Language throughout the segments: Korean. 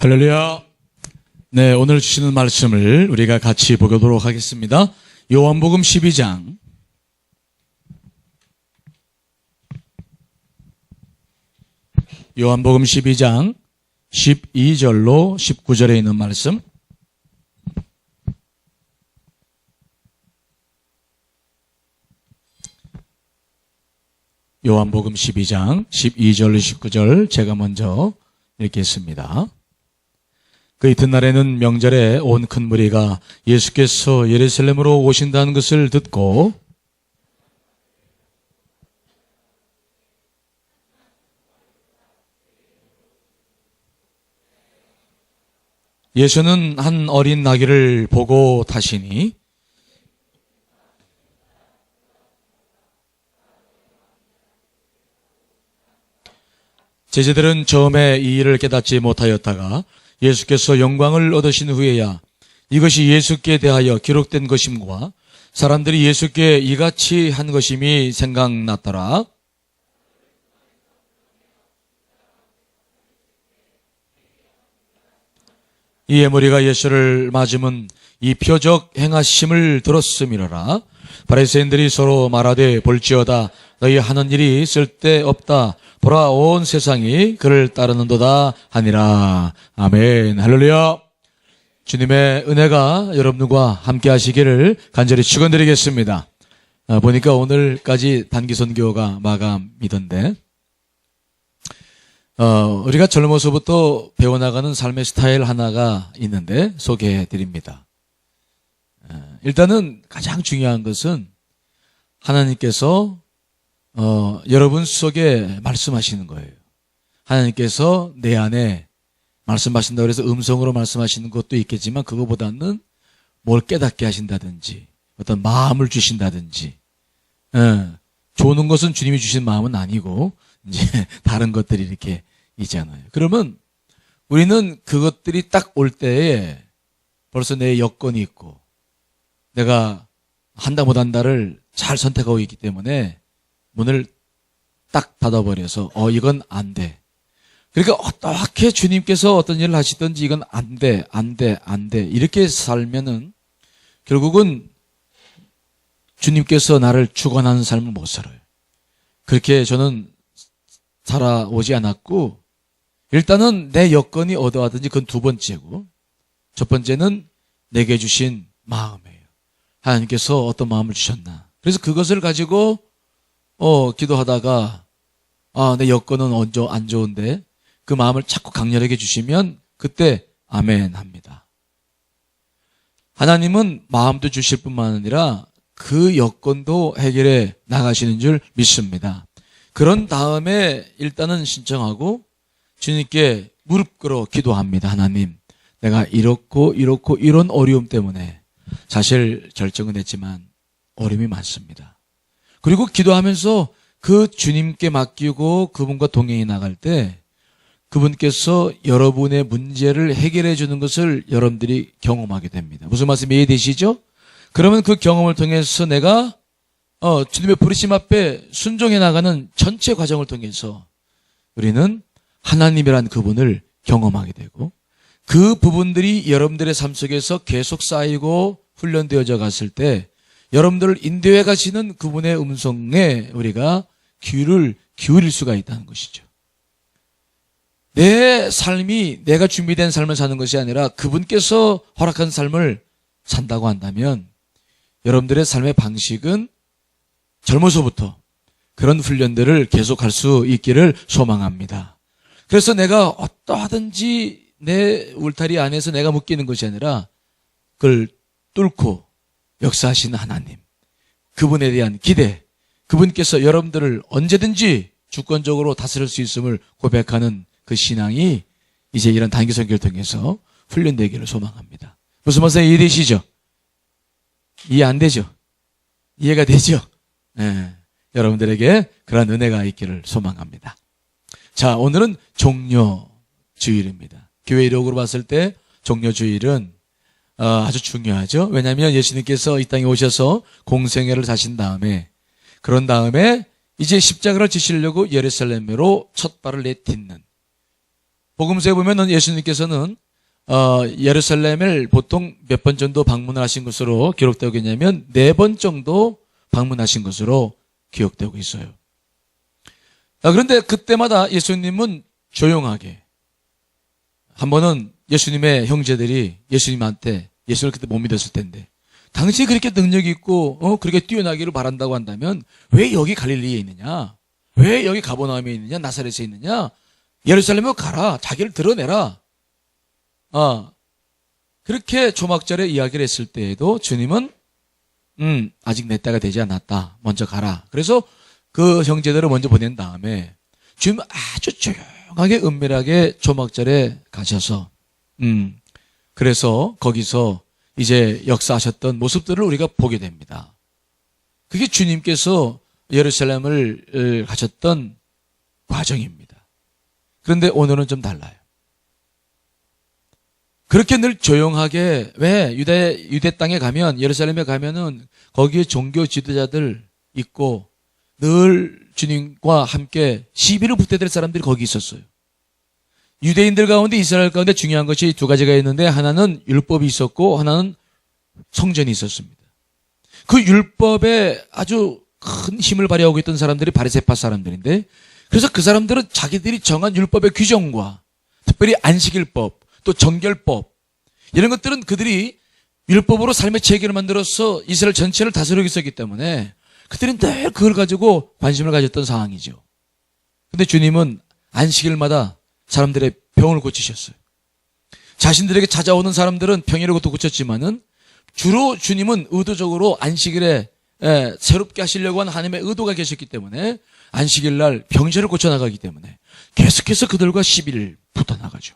할렐루야. 네, 오늘 주시는 말씀을 우리가 같이 보도록 하겠습니다. 요한복음 12장. 요한복음 12장 12절로 19절에 있는 말씀. 요한복음 12장 12절로 19절 제가 먼저 읽겠습니다. 그 이튿날에는 명절에 온 큰 무리가 예수께서 예루살렘으로 오신다는 것을 듣고 예수는 한 어린 나귀를 보고 타시니 제자들은 처음에 이 일을 깨닫지 못하였다가 예수께서 영광을 얻으신 후에야 이것이 예수께 대하여 기록된 것임과 사람들이 예수께 이같이 한 것임이 생각났더라. 이에 무리가 예수를 맞으면 이 표적 행하심을 들었음이로라. 바리새인들이 서로 말하되 볼지어다 너희 하는 일이 쓸데없다. 보라 온 세상이 그를 따르는도다 하니라. 아멘. 할렐루야. 주님의 은혜가 여러분과 함께 하시기를 간절히 축원드리겠습니다. 보니까 오늘까지 단기 선교가 마감이던데 우리가 젊어서부터 배워나가는 삶의 스타일 하나가 있는데 소개해 드립니다. 일단은 가장 중요한 것은 하나님께서 여러분 속에 말씀하시는 거예요. 하나님께서 내 안에 말씀하신다고 해서 음성으로 말씀하시는 것도 있겠지만 그거보다는 뭘 깨닫게 하신다든지 어떤 마음을 주신다든지 좋은 것은 주님이 주신 마음은 아니고 이제 다른 것들이 이렇게 있잖아요. 그러면 우리는 그것들이 딱 올 때에 벌써 내 여건이 있고 내가 한다 못한다를 잘 선택하고 있기 때문에 문을 딱 닫아버려서 이건 안 돼. 그러니까 어떻게 주님께서 어떤 일을 하시든지 이건 안 돼, 안 돼, 안 돼. 이렇게 살면은 결국은 주님께서 나를 주관하는 삶을 못 살아요. 그렇게 저는 살아오지 않았고 일단은 내 여건이 어떠하든지 그건 두 번째고 첫 번째는 내게 주신 마음이에요. 하나님께서 어떤 마음을 주셨나. 그래서 그것을 가지고 기도하다가 내 여건은 안 좋은데 그 마음을 자꾸 강렬하게 주시면 그때 아멘 합니다. 하나님은 마음도 주실 뿐만 아니라 그 여건도 해결해 나가시는 줄 믿습니다. 그런 다음에 일단은 신청하고 주님께 무릎 꿇어 기도합니다. 하나님, 내가 이렇고 이런 어려움 때문에 사실 결정은 했지만 어려움이 많습니다. 그리고 기도하면서 그 주님께 맡기고 그분과 동행해 나갈 때 그분께서 여러분의 문제를 해결해 주는 것을 여러분들이 경험하게 됩니다. 무슨 말씀 이해되시죠? 그러면 그 경험을 통해서 내가 주님의 부르심 앞에 순종해 나가는 전체 과정을 통해서 우리는 하나님이란 그분을 경험하게 되고 그 부분들이 여러분들의 삶 속에서 계속 쌓이고 훈련되어져 갔을 때 여러분들을 인도해 가시는 그분의 음성에 우리가 귀를 기울일 수가 있다는 것이죠. 내 삶이 내가 준비된 삶을 사는 것이 아니라 그분께서 허락한 삶을 산다고 한다면 여러분들의 삶의 방식은 젊어서부터 그런 훈련들을 계속할 수 있기를 소망합니다. 그래서 내가 어떠하든지 내 울타리 안에서 내가 묶이는 것이 아니라 그걸 뚫고 역사하시는 하나님, 그분에 대한 기대, 그분께서 여러분들을 언제든지 주권적으로 다스릴 수 있음을 고백하는 그 신앙이 이제 이런 단기 선교를 통해서 훈련되기를 소망합니다. 무슨 말씀 이해되시죠? 이해 안 되죠? 이해가 되죠? 네, 여러분들에게 그런 은혜가 있기를 소망합니다. 자, 오늘은 종려주일입니다. 교회 이력으로 봤을 때 종려주일은 아주 중요하죠. 왜냐하면 예수님께서 이 땅에 오셔서 공생애를 사신 다음에 그런 다음에 이제 십자가를 지시려고 예루살렘으로 첫 발을 내딛는 복음서에 보면은 예수님께서는 예루살렘을 보통 몇 번 정도 방문을 하신 것으로 기록되고 있냐면 4번 정도 방문하신 것으로 기록되고 있어요. 그런데 그때마다 예수님은 조용하게, 한 번은 예수님의 형제들이 예수님한테, 예수님을 그때 못 믿었을 텐데, 당신이 그렇게 능력이 있고 그렇게 뛰어나기를 바란다고 한다면 왜 여기 갈릴리에 있느냐, 왜 여기 가버나움에 있느냐, 나사렛에 있느냐, 예루살렘으로 가라, 자기를 드러내라. 그렇게 초막절에 이야기를 했을 때에도 주님은 아직 내 때가 되지 않았다, 먼저 가라. 그래서 그 형제들을 먼저 보낸 다음에 주님은 아주 조용하게 은밀하게 초막절에 가셔서 그래서 거기서 이제 역사하셨던 모습들을 우리가 보게 됩니다. 그게 주님께서 예루살렘을 가셨던 과정입니다. 그런데 오늘은 좀 달라요. 그렇게 늘 조용하게, 왜 유대 땅에 가면, 예루살렘에 가면은 거기에 종교 지도자들 있고 늘 주님과 함께 시비를 붙여야 될 사람들이 거기 있었어요. 유대인들 가운데, 이스라엘 가운데 중요한 것이 2가지가 있는데, 하나는 율법이 있었고 하나는 성전이 있었습니다. 그 율법에 아주 큰 힘을 발휘하고 있던 사람들이 바리새파 사람들인데, 그래서 그 사람들은 자기들이 정한 율법의 규정과 특별히 안식일법, 또 정결법, 이런 것들은 그들이 율법으로 삶의 체계를 만들어서 이스라엘 전체를 다스리고 있었기 때문에 그들은 늘 그걸 가지고 관심을 가졌던 상황이죠. 근데 주님은 안식일마다 사람들의 병을 고치셨어요. 자신들에게 찾아오는 사람들은 병이라고 또 고쳤지만은 주로 주님은 의도적으로 안식일에 새롭게 하시려고 한 하나님의 의도가 계셨기 때문에 안식일 날 병자를 고쳐나가기 때문에 계속해서 그들과 시비를 붙어나가죠.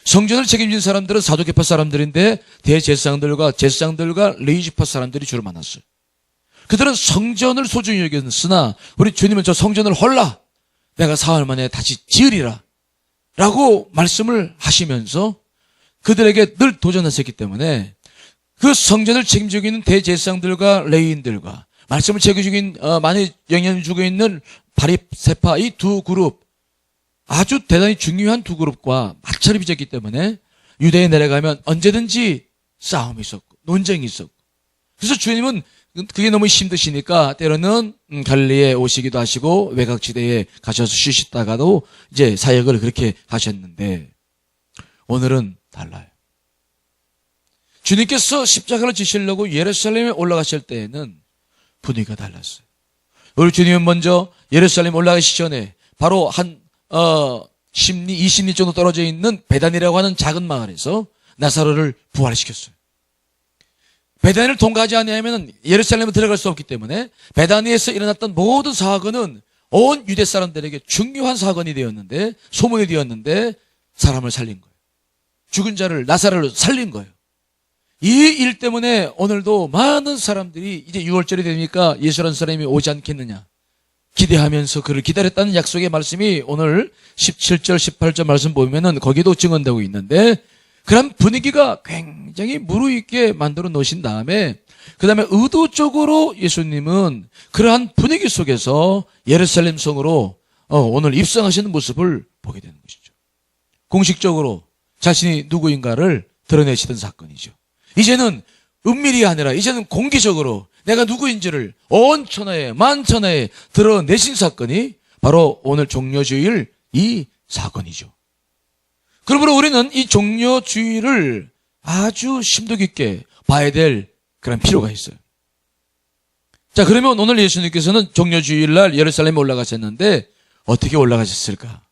성전을 책임진 사람들은 사두개파 사람들인데 제사장들과 레위지파 사람들이 주로 많았어요. 그들은 성전을 소중히 여겼으나 우리 주님은 저 성전을 헐라, 내가 사흘 만에 다시 지으리라 라고 말씀을 하시면서 그들에게 늘 도전하셨기 때문에 그 성전을 책임지고 있는 대제사장들과 레위인들과 말씀을 책임지고 있는 많이 영향을 주고 있는 바리새파, 이 두 그룹, 아주 대단히 중요한 두 그룹과 마찰이 빚었기 때문에 유대에 내려가면 언제든지 싸움이 있었고 논쟁이 있었고, 그래서 주님은 그게 너무 힘드시니까 때로는 갈릴리에 오시기도 하시고 외곽지대에 가셔서 쉬시다가도 이제 사역을 그렇게 하셨는데, 오늘은 달라요. 주님께서 십자가를 지시려고 예루살렘에 올라가실 때에는 분위기가 달랐어요. 우리 주님은 먼저 예루살렘 올라가시기 전에 바로 한 10리, 20리 정도 떨어져 있는 베단이라고 하는 작은 마을에서 나사로를 부활시켰어요. 베다니를 통과하지 않으면 예루살렘에 들어갈 수 없기 때문에 베다니에서 일어났던 모든 사건은 온 유대 사람들에게 중요한 사건이 되었는데, 소문이 되었는데 사람을 살린 거예요. 죽은 자를, 나사로를 살린 거예요. 이 일 때문에 오늘도 많은 사람들이 이제 6월절이 되니까 예수라는 사람이 오지 않겠느냐 기대하면서 그를 기다렸다는 약속의 말씀이 오늘 17절, 18절 말씀 보면은 거기도 증언되고 있는데, 그런 분위기가 굉장히 무르익게 만들어 놓으신 다음에 그 다음에 의도적으로 예수님은 그러한 분위기 속에서 예루살렘 성으로 오늘 입성하시는 모습을 보게 되는 것이죠. 공식적으로 자신이 누구인가를 드러내시던 사건이죠. 이제는 은밀이 아니라 이제는 공개적으로 내가 누구인지를 온 천하에 만천하에 드러내신 사건이 바로 오늘 종려주일 이 사건이죠. 그러므로 우리는 이 종려주일을 아주 심도 깊게 봐야 될 그런 필요가 있어요. 자, 그러면 오늘 예수님께서는 종려주일 날 예루살렘에 올라가셨는데 어떻게 올라가셨을까?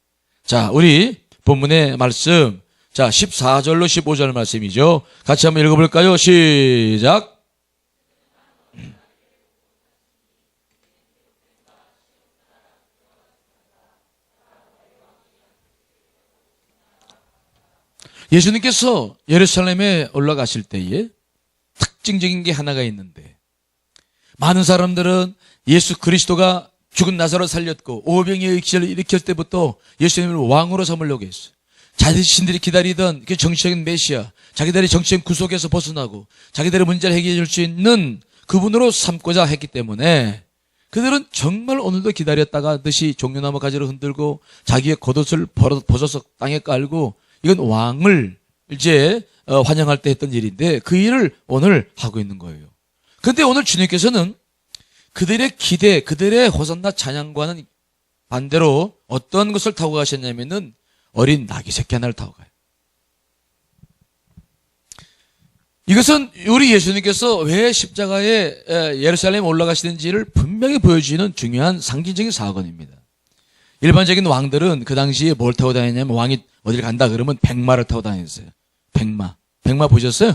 자, 우리 본문의 말씀, 자, 14절로 15절 말씀이죠. 같이 한번 읽어볼까요? 시작. 예수님께서 예루살렘에 올라가실 때에 특징적인 게 하나가 있는데, 많은 사람들은 예수 그리스도가 죽은 나사로를 살렸고 오병이의 기적을 일으킬 때부터 예수님을 왕으로 삼으려고 했어요. 자신들이 기다리던 그 정치적인 메시아, 자기들의 정치적인 구속에서 벗어나고 자기들의 문제를 해결해 줄 수 있는 그분으로 삼고자 했기 때문에 그들은 정말 오늘도 기다렸다가 듯이 종려나무 가지를 흔들고 자기의 겉옷을 벗어서 땅에 깔고 이건 왕을 이제 환영할 때 했던 일인데 그 일을 오늘 하고 있는 거예요. 그런데 오늘 주님께서는 그들의 기대, 그들의 호산나 찬양과는 반대로 어떤 것을 타고 가셨냐면은 어린 나귀 새끼 하나를 타고 가요. 이것은 우리 예수님께서 왜 십자가에 예루살렘에 올라가시는지를 분명히 보여주시는 중요한 상징적인 사건입니다. 일반적인 왕들은 그 당시에 뭘 타고 다녔냐면 왕이 어디를 간다 그러면 백마를 타고 다녔어요. 백마. 백마 보셨어요?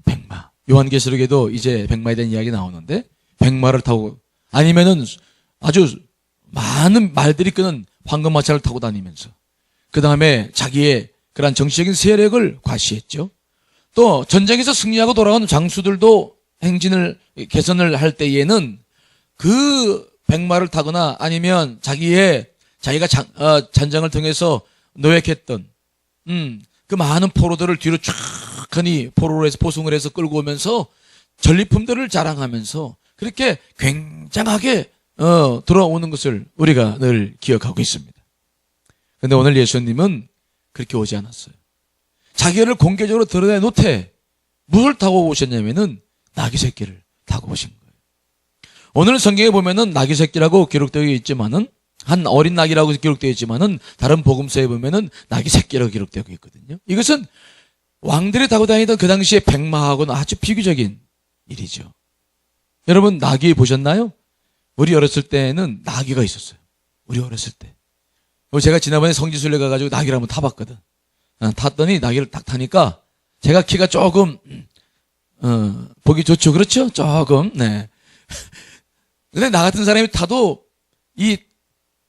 백마. 요한계시록에도 이제 백마에 대한 이야기 나오는데 백마를 타고 아니면은 아주 많은 말들이 끄는 황금마차를 타고 다니면서 그 다음에 자기의 그러한 정치적인 세력을 과시했죠. 또 전쟁에서 승리하고 돌아온 장수들도 행진을 개선을 할 때에는 그 백마를 타거나 아니면 자기가 전쟁을 통해서 노획했던 그 많은 포로들을 뒤로 쫙 하니 포로로 해서 포승을 해서 끌고 오면서 전리품들을 자랑하면서 그렇게 굉장하게 들어오는 것을 우리가 늘 기억하고 있습니다. 그런데 오늘 예수님은 그렇게 오지 않았어요. 자기를 공개적으로 드러내놓되 무엇을 타고 오셨냐면은 나귀 새끼를 타고 오신 거예요. 오늘 성경에 보면은 나귀 새끼라고 기록되어 있지만은 한 어린 나귀라고 기록되어 있지만은 다른 복음서에 보면은 나귀 새끼라고 기록되어 있거든요. 이것은 왕들이 타고 다니던 그 당시에 백마하고는 아주 비교적인 일이죠. 여러분 나귀 보셨나요? 우리 어렸을 때는 나귀가 있었어요. 우리 어렸을 때. 제가 지난번에 성지순례 가가지고 나귀를 한번 타봤거든. 탔더니 나귀를 딱 타니까 제가 키가 조금 보기 좋죠. 그렇죠? 조금. 네. 근데 나 같은 사람이 타도 이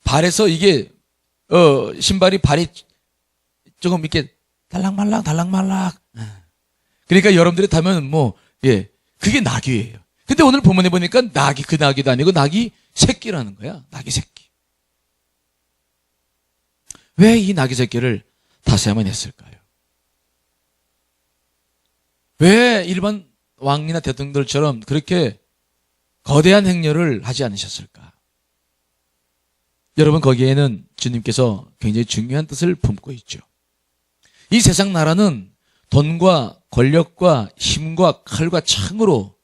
발에서 이게 신발이 발이 조금 이렇게 달랑말락. 그러니까 여러분들이 타면 그게 나귀예요. 근데 오늘 본문에 보니까 그 나귀도 아니고 나귀 새끼라는 거야. 나귀 새끼. 왜 이 나귀 새끼를 타셔야만 했을까요? 왜 일반 왕이나 대통령들처럼 그렇게 거대한 행렬을 하지 않으셨을까? 여러분 거기에는 주님께서 굉장히 중요한 뜻을 품고 있죠. 이 세상 나라는 돈과 권력과 힘과 칼과 창으로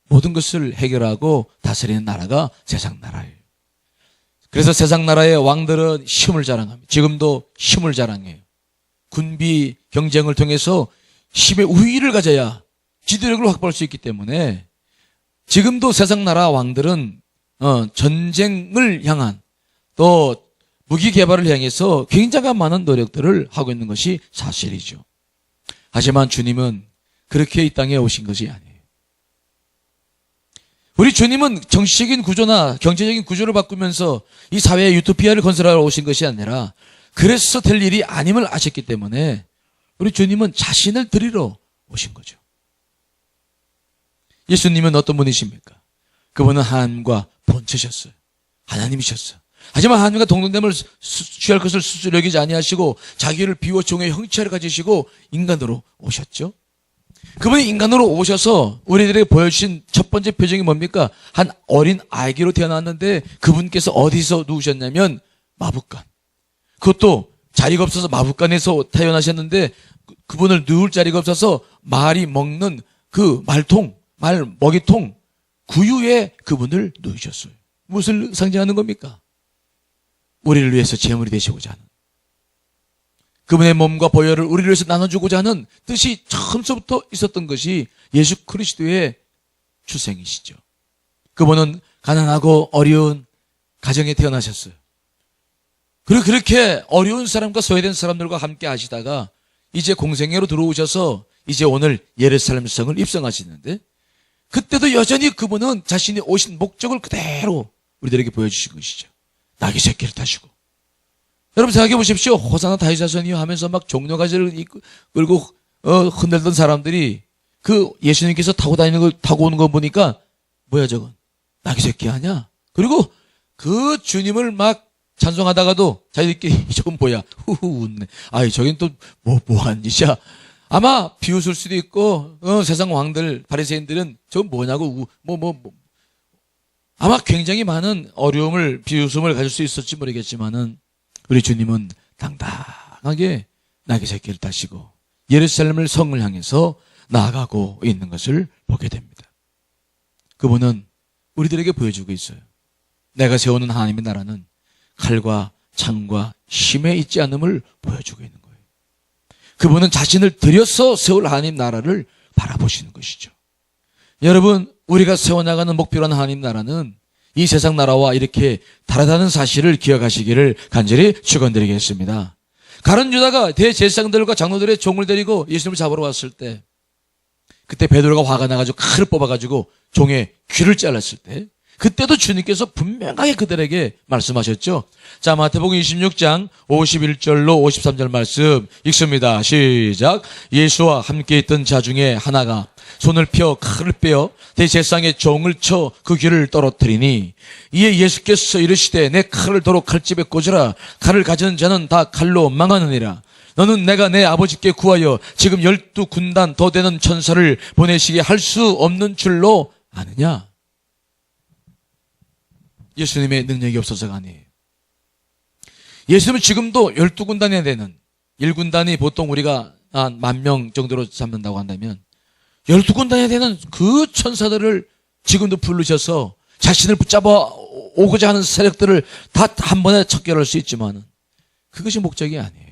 모든 것을 해결하고 다스리는 나라가 세상 나라예요. 그래서 세상 나라의 왕들은 힘을 자랑합니다. 지금도 힘을 자랑해요. 군비 경쟁을 통해서 힘의 우위를 가져야 지도력을 확보할 수 있기 때문에 지금도 세상 나라 왕들은 전쟁을 향한 또 무기 개발을 향해서 굉장히 많은 노력들을 하고 있는 것이 사실이죠. 하지만 주님은 그렇게 이 땅에 오신 것이 아니에요. 우리 주님은 정치적인 구조나 경제적인 구조를 바꾸면서 이 사회의 유토피아를 건설하러 오신 것이 아니라 그래서 될 일이 아님을 아셨기 때문에 우리 주님은 자신을 드리러 오신 거죠. 예수님은 어떤 분이십니까? 그분은 하나님과 본체셨어요. 하나님이셨어요. 하지만 하나님과 동등됨을 취할 것을 스스로 여기지 아니하시고 자기를 비워 종의 형체를 가지시고 인간으로 오셨죠. 그분이 인간으로 오셔서 우리들에게 보여주신 첫 번째 표정이 뭡니까? 한 어린 아기로 태어났는데 그분께서 어디서 누우셨냐면 마붓간. 그것도 자리가 없어서 마붓간에서 태어나셨는데 그분을 누울 자리가 없어서 말이 먹는 그 말 먹이통 구유에 그분을 누이셨어요. 무엇을 상징하는 겁니까? 우리를 위해서 제물이 되시고자 하는 그분의 몸과 보혈을 우리를 위해서 나눠주고자 하는 뜻이 처음부터 있었던 것이 예수 그리스도의 출생이시죠. 그분은 가난하고 어려운 가정에 태어나셨어요. 그리고 그렇게 어려운 사람과 소외된 사람들과 함께 하시다가 이제 공생애로 들어오셔서 이제 오늘 예루살렘 성을 입성하시는데 그때도 여전히 그분은 자신이 오신 목적을 그대로 우리들에게 보여주신 것이죠. 나귀 새끼를 타시고. 여러분 생각해 보십시오. 호산나 다윗 자손이요 하면서 막 종려가지를 끌고 흔들던 사람들이 그 예수님께서 타고 오는 거 보니까 뭐야 저건 나귀 새끼 아니야? 그리고 그 주님을 막 찬송하다가도 자기들끼리 저건 뭐야 후후 웃네. 아이 저긴 또 뭐한 짓이야. 아마 비웃을 수도 있고 세상 왕들 바리새인들은 저건 뭐냐고 아마 굉장히 많은 어려움을, 비웃음을 가질 수 있었지 모르겠지만은 우리 주님은 당당하게 나귀 새끼를 타시고 예루살렘을 성을 향해서 나아가고 있는 것을 보게 됩니다. 그분은 우리들에게 보여주고 있어요. 내가 세우는 하나님의 나라는 칼과 창과 힘에 있지 않음을 보여주고 있는 거예요. 그분은 자신을 들여서 세울 하나님 나라를 바라보시는 것이죠. 여러분, 우리가 세워나가는 목표란 하나님 나라는 이 세상 나라와 이렇게 다르다는 사실을 기억하시기를 간절히 축원드리겠습니다. 가룟 유다가 대제사장들과 장로들의 종을 데리고 예수님을 잡으러 왔을 때, 그때 베드로가 화가 나가지고 칼을 뽑아가지고 종의 귀를 잘랐을 때, 그때도 주님께서 분명하게 그들에게 말씀하셨죠. 자, 마태복음 26장 51절로 53절 말씀 읽습니다. 시작. 예수와 함께 있던 자 중에 하나가 손을 펴 칼을 빼어 대제사장의 종을 쳐 그 귀를 떨어뜨리니, 이에 예수께서 이르시되 내 칼을 도로 칼집에 꽂으라. 칼을 가지는 자는 다 칼로 망하느니라. 너는 내가 내 아버지께 구하여 지금 12군단 더 되는 천사를 보내시게 할 수 없는 줄로 아느냐? 예수님의 능력이 없어서가 아니에요. 예수님은 지금도 12군단에 되는, 1군단이 보통 우리가 한 10,000명 정도로 잡는다고 한다면 12군단에 되는 그 천사들을 지금도 부르셔서 자신을 붙잡아 오고자 하는 세력들을 다 한 번에 척결할 수 있지만 그것이 목적이 아니에요.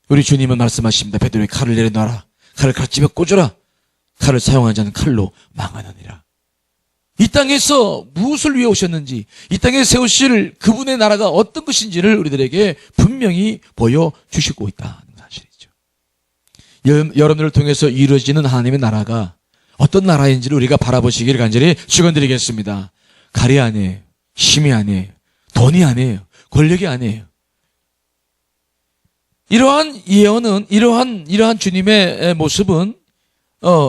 우리 주님은 말씀하십니다. 베드로의 칼을 내려놔라. 칼을 칼집에 꽂으라. 칼을 사용하지 않는 칼로 망하느니라. 이 땅에서 무엇을 위해 오셨는지, 이 땅에 세우실 그분의 나라가 어떤 것인지를 우리들에게 분명히 보여주시고 있다는 사실이죠. 여러분들을 통해서 이루어지는 하나님의 나라가 어떤 나라인지를 우리가 바라보시기를 간절히 축원드리겠습니다. 칼이 아니에요. 힘이 아니에요. 돈이 아니에요. 권력이 아니에요. 이러한 예언은, 이러한 주님의 모습은,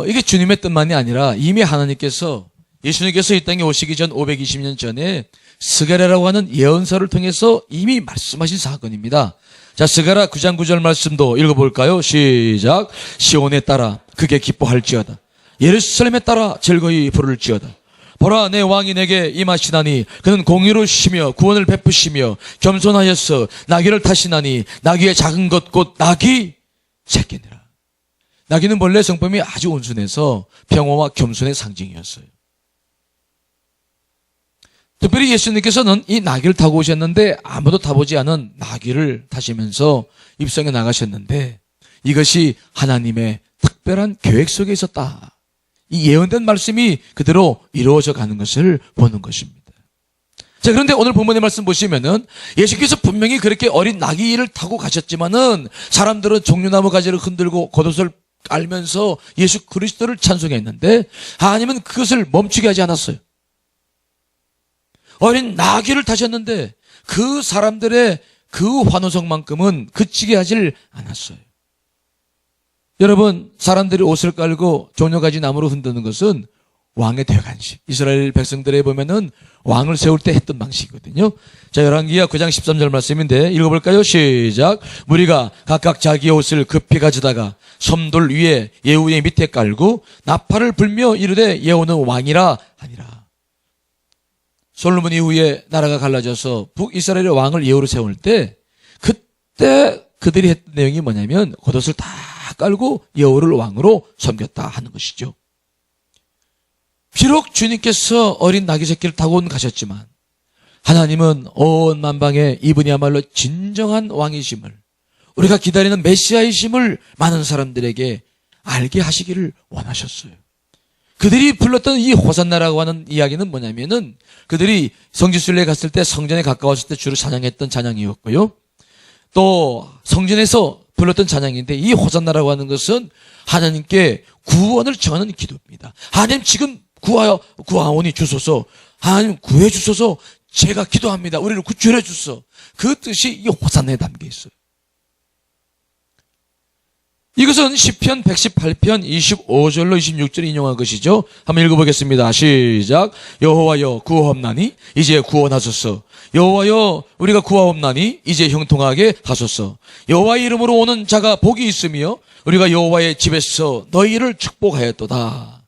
이게 주님의 뜻만이 아니라 이미 하나님께서, 예수님께서 이 땅에 오시기 전 520년 전에 스가랴라고 하는 예언서를 통해서 이미 말씀하신 사건입니다. 자, 스가랴 9장 9절 말씀도 읽어볼까요? 시작. 시온에 따라 크게 기뻐할지어다. 예루살렘에 따라 즐거이 부를지어다. 보라, 내 왕이 내게 임하시나니 그는 공의로우시며 구원을 베푸시며 겸손하여서 나귀를 타시나니 나귀의 작은 것 곧 나귀 새끼니라. 나귀는 본래 성품이 아주 온순해서 평화와 겸손의 상징이었어요. 특별히 예수님께서는 이 나귀를 타고 오셨는데 아무도 타보지 않은 나귀를 타시면서 입성해 나가셨는데 이것이 하나님의 특별한 계획 속에 있었다. 이 예언된 말씀이 그대로 이루어져 가는 것을 보는 것입니다. 자, 그런데 오늘 본문의 말씀 보시면은 예수께서 분명히 그렇게 어린 나귀를 타고 가셨지만은 사람들은 종려나무 가지를 흔들고 겉옷을 깔면서 예수 그리스도를 찬송했는데 하나님은 그것을 멈추게 하지 않았어요. 어린 나귀를 타셨는데 그 사람들의 그 환호성만큼은 그치게 하질 않았어요. 여러분, 사람들이 옷을 깔고 종려가지 나무로 흔드는 것은 왕의 대관식. 이스라엘 백성들에 보면은 왕을 세울 때 했던 방식이거든요. 자, 열왕기하 9장 13절 말씀인데 읽어볼까요? 시작. 무리가 각각 자기의 옷을 급히 가져다가 섬돌 위에 예후의 밑에 깔고 나팔을 불며 이르되 예후는 왕이라 하니라. 솔로몬 이후에 나라가 갈라져서 북이스라엘의 왕을 예후로 세울 때 그때 그들이 했던 내용이 뭐냐면 겉옷을 다 깔고 예후를 왕으로 섬겼다 하는 것이죠. 비록 주님께서 어린 나귀 새끼를 타고 가셨지만 하나님은 온 만방에 이분이야말로 진정한 왕이심을, 우리가 기다리는 메시아이심을 많은 사람들에게 알게 하시기를 원하셨어요. 그들이 불렀던 이 호산나라고 하는 이야기는 뭐냐면은 그들이 성지순례에 갔을 때 성전에 가까웠을 때 주로 찬양했던 찬양이었고요. 또 성전에서 불렀던 찬양인데 이 호산나라고 하는 것은 하나님께 구원을 청하는 기도입니다. 하나님 지금 구하오니 주소서. 하나님 구해 주소서. 제가 기도합니다. 우리를 구출해 주소서. 그 뜻이 이 호산나에 담겨 있어요. 이것은 시편 118편 25절로 26절 인용한 것이죠. 한번 읽어보겠습니다. 시작. 여호와여 구하옵나니 이제 구원하소서. 여호와여 우리가 구하옵나니 이제 형통하게 하소서. 여호와의 이름으로 오는 자가 복이 있으며 우리가 여호와의 집에서 너희를 축복하였도다.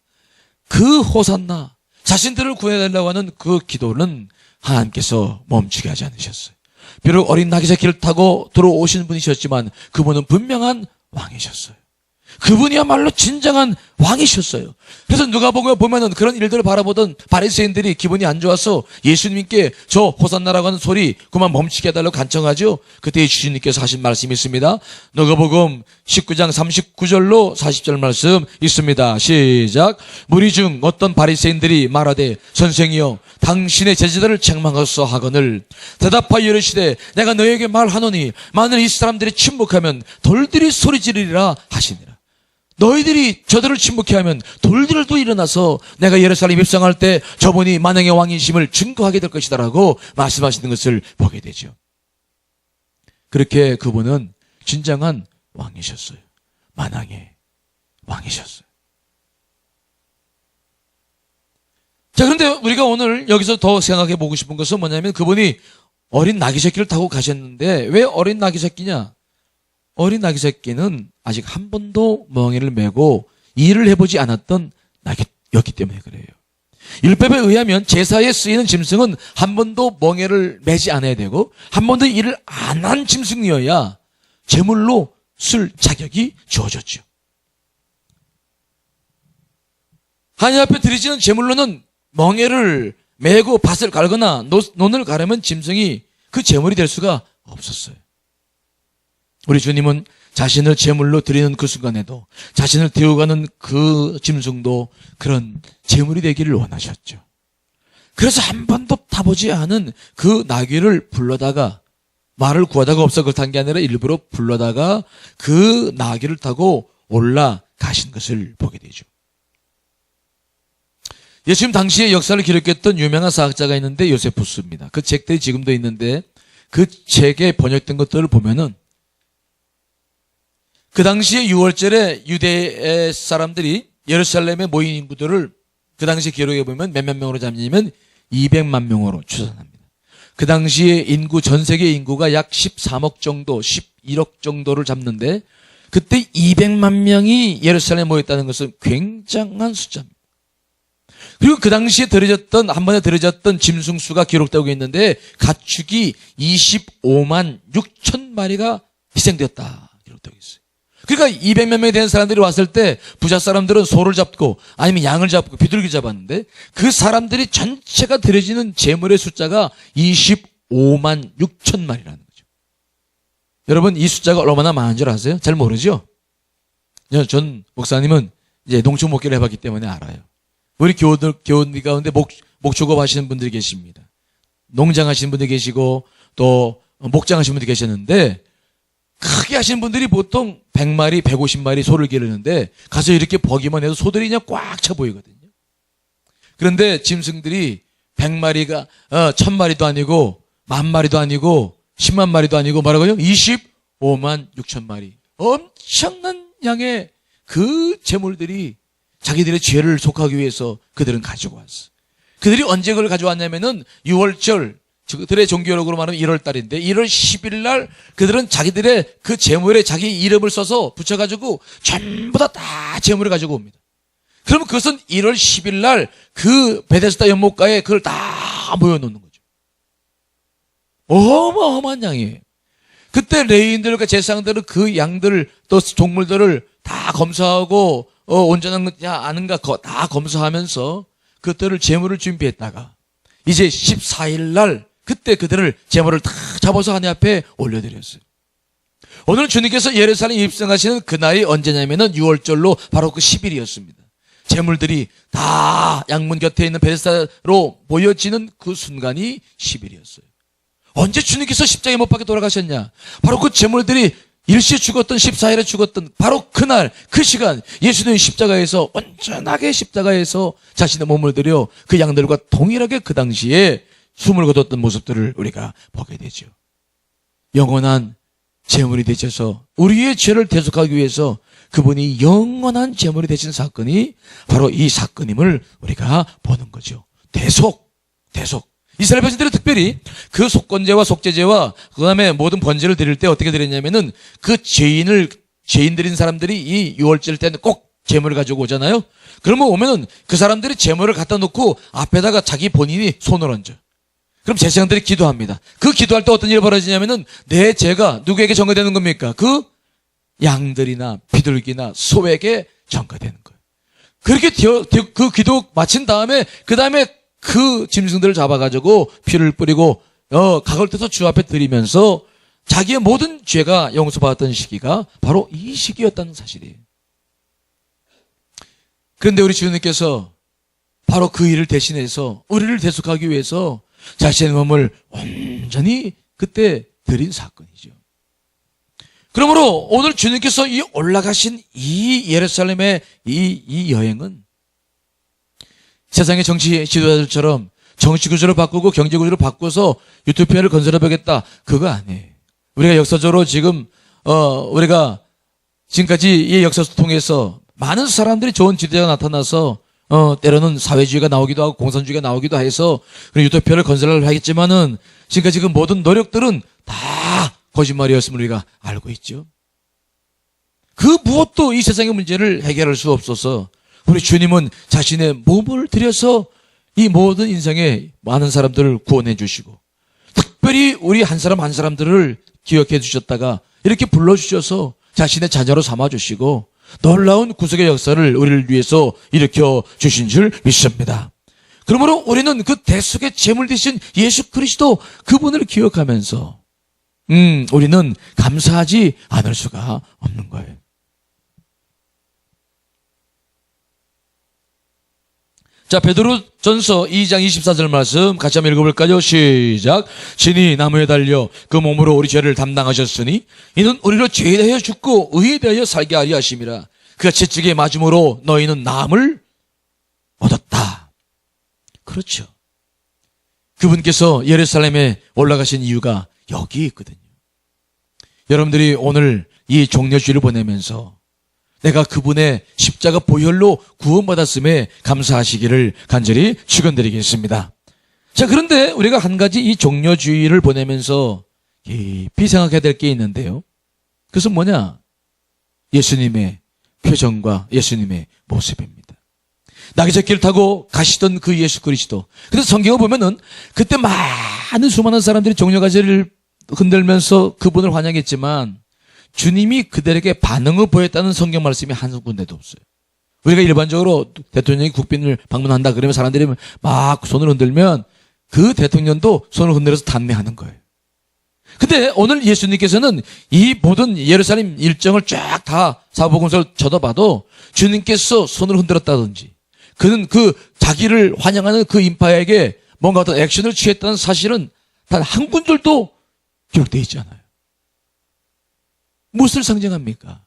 그 호산나, 자신들을 구해달라고 하는 그 기도는 하나님께서 멈추게 하지 않으셨어요. 비록 어린 나귀 새끼를 타고 들어오신 분이셨지만 그분은 분명한 왕이셨어요. 그분이야말로 진정한 왕이셨어요. 그래서 누가복음에 보면은 그런 일들을 바라보던 바리새인들이 기분이 안 좋아서 예수님께 저 호산나라고 하는 소리 그만 멈추게 해달라고 간청하죠. 그때 주님께서 하신 말씀이 있습니다. 누가복음 19장 39절로 40절 말씀 있습니다. 시작. 무리 중 어떤 바리새인들이 말하되 선생이여 당신의 제자들을 책망하소서 하거늘 대답하여 이르시되 내가 너에게 말하노니 만일 이 사람들이 침묵하면 돌들이 소리 지르리라 하시니라. 너희들이 저들을 침묵케 하면 돌들도 일어나서 내가 예루살렘 입성할 때 저분이 만왕의 왕이심을 증거하게 될 것이다라고 말씀하시는 것을 보게 되죠. 그렇게 그분은 진정한 왕이셨어요. 만왕의 왕이셨어요. 자, 그런데 우리가 오늘 여기서 더 생각해 보고 싶은 것은 뭐냐면 그분이 어린 나귀 새끼를 타고 가셨는데 왜 어린 나귀 새끼냐? 어린 나귀 새끼는 아직 한 번도 멍에를 메고 일을 해보지 않았던 나귀였기 때문에 그래요. 율법에 의하면 제사에 쓰이는 짐승은 한 번도 멍에를 메지 않아야 되고 한 번도 일을 안 한 짐승이어야 제물로 쓸 자격이 주어졌죠. 하나님 앞에 드리지는 제물로는 멍에를 메고 밭을 갈거나 논을 가르면 짐승이 그 제물이 될 수가 없었어요. 우리 주님은 자신을 제물로 드리는 그 순간에도 자신을 데워가는 그 짐승도 그런 제물이 되기를 원하셨죠. 그래서 한 번도 타보지 않은 그 나귀를 불러다가 말을 구하다가 없어 그걸 탄 게 아니라 일부러 불러다가 그 나귀를 타고 올라가신 것을 보게 되죠. 예수님 당시의 역사를 기록했던 유명한 사학자가 있는데 요세푸스입니다. 그 책들이 지금도 있는데 그 책에 번역된 것들을 보면은 그 당시에 6월절에 유대 사람들이 예루살렘에 모인 인구들을 그 당시 기록에 보면 몇몇 명으로 잡냐면 200만 명으로 추산합니다. 그 당시에 인구, 전 세계 인구가 약 13억 정도, 11억 정도를 잡는데 그때 200만 명이 예루살렘에 모였다는 것은 굉장한 숫자입니다. 그리고 그 당시에 한 번에 들여졌던 짐승수가 기록되고 있는데 가축이 25만 6천 마리가 희생되었다 기록되고 있어요. 그러니까 200몇 명이 된 사람들이 왔을 때 부자 사람들은 소를 잡고 아니면 양을 잡고 비둘기 잡았는데 그 사람들이 전체가 드려지는 제물의 숫자가 25만 6천 마리라는 거죠. 여러분 이 숫자가 얼마나 많은 줄 아세요? 잘 모르죠? 전 목사님은 이제 농축 목회를 해봤기 때문에 알아요. 우리 교우들 가운데 목축업 하시는 분들이 계십니다. 농장 하시는 분들 계시고 또 목장 하시는 분들이 계셨는데 크게 하시는 분들이 보통 100마리, 150마리 소를 기르는데 가서 이렇게 보기만 해도 소들이 그냥 꽉 차 보이거든요. 그런데 짐승들이 100마리가 1000마리도 아니고 10,000마리도 아니고 10만 마리도 아니고 뭐라고요? 25만 6천 마리. 엄청난 양의 그 제물들이 자기들의 죄를 속하기 위해서 그들은 가지고 왔어. 그들이 언제 그걸 가져왔냐면은 6월절 그들의 종교력으로 말하면 1월 달인데 1월 10일 날 그들은 자기들의 그 제물에 자기 이름을 써서 붙여가지고 전부 다 제물을 가지고 옵니다. 그러면 그것은 1월 10일 날 그 베데스다 연못가에 그걸 다 모여놓는 거죠. 어마어마한 양이에요. 그때 레위인들과 제사장들은 그 양들 또 동물들을 다 검사하고 온전한가 아닌가 다 검사하면서 그것들을 제물을 준비했다가 이제 14일 날 그때 그들을 제물을 다 잡아서 하나님 앞에 올려드렸어요. 오늘 주님께서 예루살렘 입성하시는 그날이 언제냐면은 6월절로 바로 그 10일이었습니다. 제물들이 다 양문 곁에 있는 베데스다로 모여지는 그 순간이 10일이었어요. 언제 주님께서 십자가에 못 박혀 돌아가셨냐? 바로 그 제물들이 일시에 죽었던 14일에 죽었던 바로 그날 그 시간 예수님이 십자가에서 온전하게 십자가에서 자신의 몸을 들여 그 양들과 동일하게 그 당시에 숨을 거뒀던 모습들을 우리가 보게 되죠. 영원한 제물이 되셔서 우리의 죄를 대속하기 위해서 그분이 영원한 제물이 되신 사건이 바로 이 사건임을 우리가 보는 거죠. 대속. 이스라엘 백성들은 특별히 그 속건제와 속죄제와 그 다음에 모든 번제를 드릴 때 어떻게 드렸냐면은 그 죄인들인 사람들이 이 6월절 때는 꼭 재물을 가지고 오잖아요. 그러면 오면은 그 사람들이 재물을 갖다 놓고 앞에다가 자기 본인이 손을 얹어. 그럼 제사장들이 기도합니다. 그 기도할 때 어떤 일이 벌어지냐면은 내 죄가 누구에게 전가되는 겁니까? 그 양들이나 비둘기나 소에게 전가되는 거예요. 그렇게 그 기도 마친 다음에 그 다음에 그 짐승들을 잡아가지고 피를 뿌리고 각을 떼서 주 앞에 드리면서 자기의 모든 죄가 용서받았던 시기가 바로 이 시기였다는 사실이에요. 그런데 우리 주님께서 바로 그 일을 대신해서 우리를 대속하기 위해서 자신의 몸을 온전히 그때 드린 사건이죠. 그러므로 오늘 주님께서 이 올라가신 이 예루살렘의 이 여행은 세상의 정치 지도자들처럼 정치 구조를 바꾸고 경제 구조를 바꿔서 유토피아를 건설해보겠다. 그거 아니에요. 우리가 역사적으로 지금 우리가 지금까지 이 역사를 통해서 많은 사람들이 좋은 지도자가 나타나서 때로는 사회주의가 나오기도 하고 공산주의가 나오기도 해서 유토피아를 건설을 하겠지만은 지금까지 그 모든 노력들은 다 거짓말이었음을 우리가 알고 있죠. 그 무엇도 이 세상의 문제를 해결할 수 없어서 우리 주님은 자신의 몸을 들여서 이 모든 인생의 많은 사람들을 구원해 주시고 특별히 우리 한 사람 한 사람들을 기억해 주셨다가 이렇게 불러주셔서 자신의 자녀로 삼아주시고 놀라운 구속의 역사를 우리를 위해서 일으켜 주신 줄 믿습니다. 그러므로 우리는 그 대속의 제물 되신 예수 그리스도 그분을 기억하면서 우리는 감사하지 않을 수가 없는 거예요. 자, 베드로전서 2장 24절 말씀 같이 한번 읽어볼까요? 시작. 신이 나무에 달려 그 몸으로 우리 죄를 담당하셨으니 이는 우리로 죄에 대하여 죽고 의에 대하여 살게 하려 하심이라. 그가 채찍에 맞음으로 너희는 나음을 얻었다. 그렇죠. 그분께서 예루살렘에 올라가신 이유가 여기 있거든요. 여러분들이 오늘 이 종려주의를 보내면서 내가 그분의 십자가 보혈로 구원받았음에 감사하시기를 간절히 축원드리겠습니다. 자, 그런데 우리가 한 가지 이 종려주의를 보내면서 깊이 생각해야 될 게 있는데요. 그것은 뭐냐? 예수님의 표정과 예수님의 모습입니다. 나귀젓기를 타고 가시던 그 예수 그리스도. 그래서 성경을 보면은 그때 많은 수많은 사람들이 종려가지를 흔들면서 그분을 환영했지만 주님이 그들에게 반응을 보였다는 성경 말씀이 한 군데도 없어요. 우리가 일반적으로 대통령이 국빈을 방문한다 그러면 사람들이 막 손을 흔들면 그 대통령도 손을 흔들어서 단매하는 거예요. 근데 오늘 예수님께서는 이 모든 예루살렘 일정을 쫙 다 사복음서를 쳐다봐도 주님께서 손을 흔들었다든지 그는 그 자기를 환영하는 그 인파에게 뭔가 어떤 액션을 취했다는 사실은 단 한 군데도 기록되어 있지 않아요. 무엇을 상징합니까?